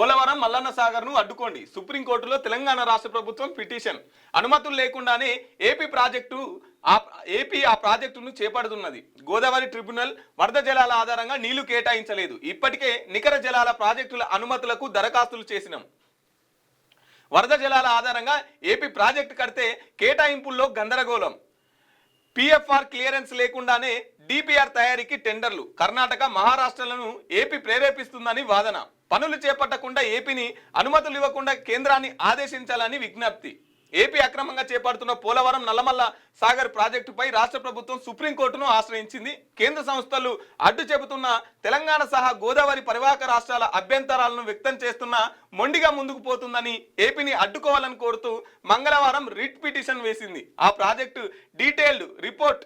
పోలవరం మల్లన్న సాగర్ ను అడ్డుకోండి, సుప్రీంకోర్టులో తెలంగాణ రాష్ట్ర ప్రభుత్వం పిటిషన్. అనుమతులు లేకుండానే ఏపీ ఆ ప్రాజెక్టును చేపడుతున్నది. గోదావరి ట్రిబ్యునల్ వరద జలాల ఆధారంగా నీళ్లు కేటాయించలేదు. ఇప్పటికే నికర జలాల ప్రాజెక్టుల అనుమతులకు దరఖాస్తులు చేసినాం. వరద జలాల ఆధారంగా ఏపీ ప్రాజెక్టు కడితే కేటాయింపుల్లో గందరగోళం. పిఎఫ్ఆర్ క్లియరెన్స్ లేకుండానే డిపిఆర్ తయారీకి టెండర్లు. కర్ణాటక, మహారాష్ట్రలను ఏపీ ప్రేరేపిస్తుందని వాదన. పనులు చేపట్టకుండా ఏపీని అనుమతులు ఇవ్వకుండా కేంద్రాన్ని ఆదేశించాలని విజ్ఞప్తి. ఏపీ అక్రమంగా చేపడుతున్న పోలవరం నల్లమల్ల సాగర్ ప్రాజెక్టుపై రాష్ట్ర ప్రభుత్వం సుప్రీంకోర్టును ఆశ్రయించింది. కేంద్ర సంస్థలు అడ్డు చెబుతున్న తెలంగాణ సహా గోదావరి పరివాహక రాష్ట్రాల అభ్యంతరాలను వ్యక్తం చేస్తున్న మొండిగా ముందుకు పోతుందని ఏపీని అడ్డుకోవాలని కోరుతూ మంగళవారం రిట్ పిటిషన్ వేసింది. ఆ ప్రాజెక్టు డీటెయిల్డ్ రిపోర్ట్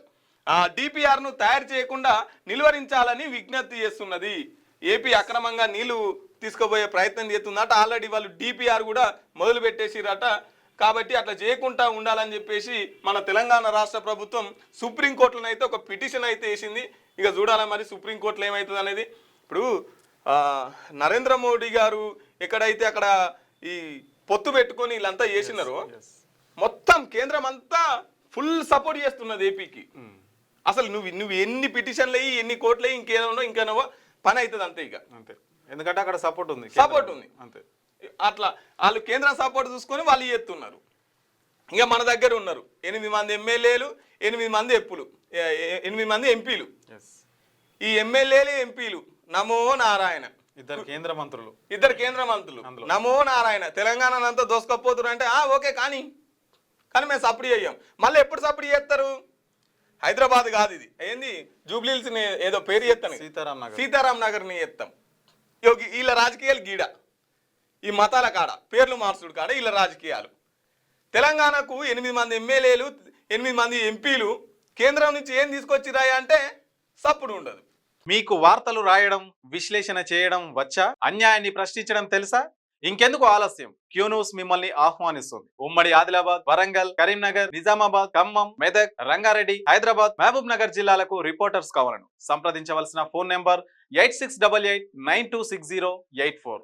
డిపిఆర్ ను తయారు చేయకుండా నిలువరించాలని విజ్ఞప్తి చేస్తున్నది. ఏపీ అక్రమంగా నీళ్లు తీసుకుపోయే ప్రయత్నం చేస్తుందట. ఆల్రెడీ వాళ్ళు డిపిఆర్ కూడా మొదలు పెట్టేసిరట. కాబట్టి అట్లా చేయకుండా ఉండాలని చెప్పేసి మన తెలంగాణ రాష్ట్ర ప్రభుత్వం సుప్రీంకోర్టులో అయితే ఒక పిటిషన్ అయితే వేసింది. ఇక చూడాలి మరి సుప్రీంకోర్టులో ఏమవుతుంది అనేది. ఇప్పుడు నరేంద్ర మోడీ గారు ఎక్కడైతే అక్కడ ఈ పొత్తు పెట్టుకొని వీళ్ళంతా చేసినారో మొత్తం కేంద్రం అంతా ఫుల్ సపోర్ట్ చేస్తున్నది ఏపీకి. అసలు నువ్వు ఎన్ని పిటిషన్లు అయ్యి ఎన్ని కోట్లు అయ్యి ఇంకేనో పని అవుతుంది అంతే. ఇక అంతే, ఎందుకంటే అక్కడ సపోర్ట్ ఉంది అంతే. అట్లా వాళ్ళు కేంద్ర సపోర్ట్ చూసుకొని వాళ్ళు చేస్తున్నారు. ఇక మన దగ్గర ఉన్నారు 8 మంది ఎమ్మెల్యేలు, 8 మంది ఎంపీలు. ఈ ఎమ్మెల్యేలు ఎంపీలు నమో నారాయణ, ఇద్దరు కేంద్ర మంత్రులు నమో నారాయణ. తెలంగాణ అంతా దోసుకపోతున్నారు అంటే ఓకే కానీ మేము సపోర్ట్ చేయం. మళ్ళీ ఎప్పుడు సపోర్ట్ చేస్తారు? హైదరాబాద్ కాదు ఇది, ఏంది జూబ్లీహిల్స్ ఏదో పేరు చేస్తాను, సీతారాం నగర్ని చేస్తాం. వీళ్ళ రాజకీయాలు గీడ, ఈ మతాల కాడ పేర్లు మార్చుడు కాడ వీళ్ళ రాజకీయాలు. తెలంగాణకు 8 మంది ఎమ్మెల్యేలు, 8 మంది ఎంపీలు కేంద్రం నుంచి ఏం తీసుకొచ్చిరాయి అంటే సప్పుడు ఉండదు. మీకు వార్తలు రాయడం, విశ్లేషణ చేయడం వచ్చా? అన్యాయాన్ని ప్రశ్నించడం తెలుసా? ఇంకెందుకు ఆలస్యం? క్యూ న్యూస్ మిమ్మల్ని ఆహ్వానిస్తుంది. ఉమ్మడి ఆదిలాబాద్, వరంగల్, కరీంనగర్, నిజామాబాద్, ఖమ్మం, మెదక్, రంగారెడ్డి, హైదరాబాద్, మహబూబ్ నగర్ జిల్లాలకు రిపోర్టర్స్ కావాలను సంప్రదించవలసిన ఫోన్ నెంబర్ 8688926084.